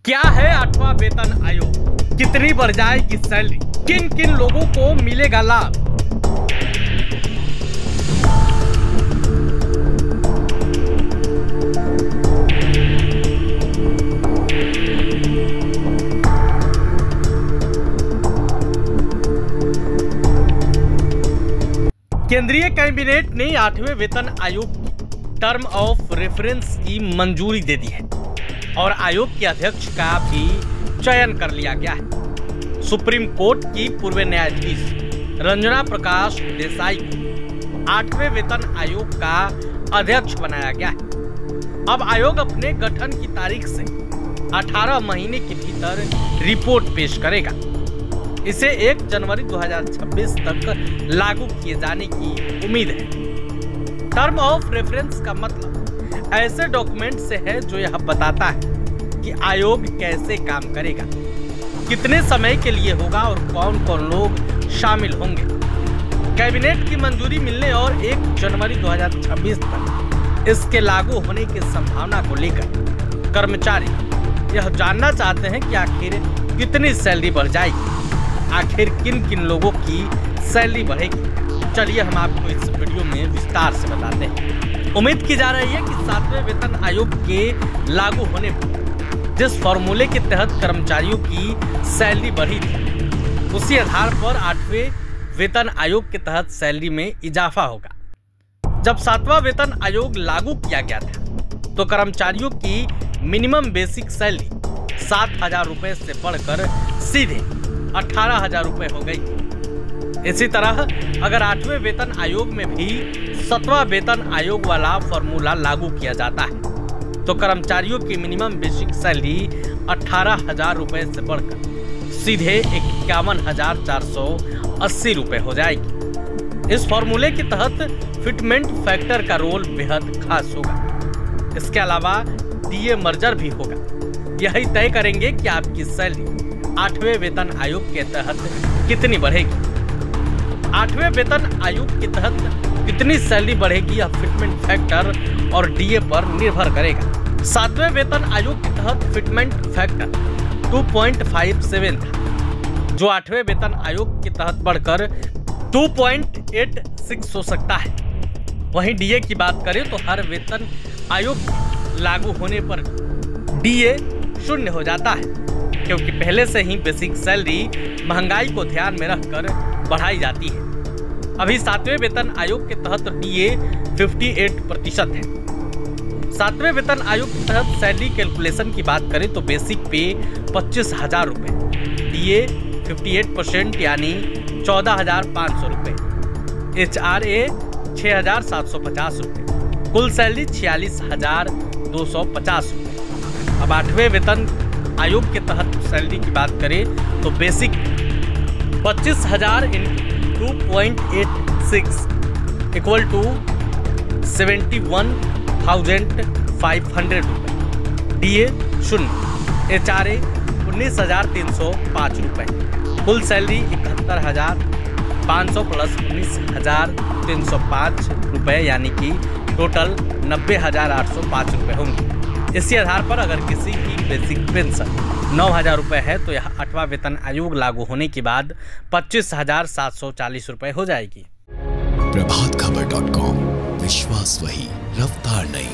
क्या है 8वां वेतन आयोग, कितनी बढ़ जाएगी सैलरी, किन किन लोगों को मिलेगा लाभ। केंद्रीय कैबिनेट ने 8वें वेतन आयोग की टर्म ऑफ रेफरेंस की मंजूरी दे दी है और आयोग के अध्यक्ष का भी चयन कर लिया गया है। सुप्रीम कोर्ट की पूर्व न्यायाधीश रंजना प्रकाश देसाई को 8वें वेतन आयोग का अध्यक्ष बनाया गया है। अब आयोग अपने गठन की तारीख से 18 महीने के भीतर रिपोर्ट पेश करेगा। इसे 1 जनवरी 2026 तक लागू किए जाने की उम्मीद है। टर्म ऑफ रेफरेंस का मतलब ऐसे डॉक्यूमेंट से है जो यह बताता है कि आयोग कैसे काम करेगा, कितने समय के लिए होगा और कौन कौन लोग शामिल होंगे। कैबिनेट की मंजूरी मिलने और 1 जनवरी 2026 तक इसके लागू होने की संभावना को लेकर कर्मचारी यह जानना चाहते हैं कि आखिर कितनी सैलरी बढ़ जाएगी, आखिर किन किन लोगों की सैलरी बढ़ेगी। चलिए हम आपको इस वीडियो में विस्तार से बताते हैं। उम्मीद की जा रही है कि 7वें वेतन आयोग के लागू होने पर जिस फॉर्मूले के तहत कर्मचारियों की सैलरी बढ़ी थी, उसी आधार पर 8वें वेतन आयोग के तहत सैलरी में इजाफा होगा। जब 7वां वेतन आयोग लागू किया गया था तो कर्मचारियों की मिनिमम बेसिक सैलरी 7,000 रुपए से बढ़कर सीधे 18,000 रुपए हो गई। इसी तरह अगर 8वें वेतन आयोग में भी 7वां वेतन आयोग वाला फॉर्मूला लागू किया जाता है तो कर्मचारियों की मिनिमम बेसिक सैलरी 18,000 रुपए से बढ़कर सीधे 51,480 रुपए हो जाएगी। इस फॉर्मूले के तहत फिटमेंट फैक्टर का रोल बेहद खास होगा। इसके अलावा डीए मर्जर भी होगा। यही तय करेंगे कि आपकी सैलरी 8वें वेतन आयोग के तहत कितनी बढ़ेगी। 8वें वेतन आयोग के तहत कितनी सैलरी बढ़ेगी यह फिटमेंट फैक्टर और डीए पर निर्भर करेगा। 7वें वेतन आयोग के तहत फिटमेंट फैक्टर 2.57 था, जो 8वें वेतन आयोग के तहत बढ़कर 2.86 हो सकता है। वहीं डीए की बात करें तो हर वेतन आयोग लागू होने पर डीए 0 हो जाता है, क्योंकि पहले से ही बेसिक सैलरी महंगाई को ध्यान में रखकर बढ़ाई जाती है। अभी 7वें वेतन आयोग के तहत डीए 58% है। 7वें वेतन आयोग के तहत सैलरी कैलकुलेशन की बात करें तो बेसिक पे 25,000 रुपए, डीए 58% यानी 14,500 रुपए, एचआरए 6,750 रुपए, कुल सैलरी 46,250 रुपए। अब 8वें वेतन आयोग के तहत सैलरी की बात करें तो बेसिक 25,000 × 2.86 इक्वल टू 71,500 रुपए, डीए 0, एचआरए 19,305 रुपए, कुल सैलरी 71,500 प्लस 19,305 रुपए यानी कि टोटल 90,805 रुपए होंगे। इसी आधार पर अगर किसी की बेसिक पेंशन 9,000 रुपए है तो यह 8वां वेतन आयोग लागू होने के बाद 25,740 रुपए हो जाएगी। प्रभातखबर.com, विश्वास वही, रफ्तार नहीं।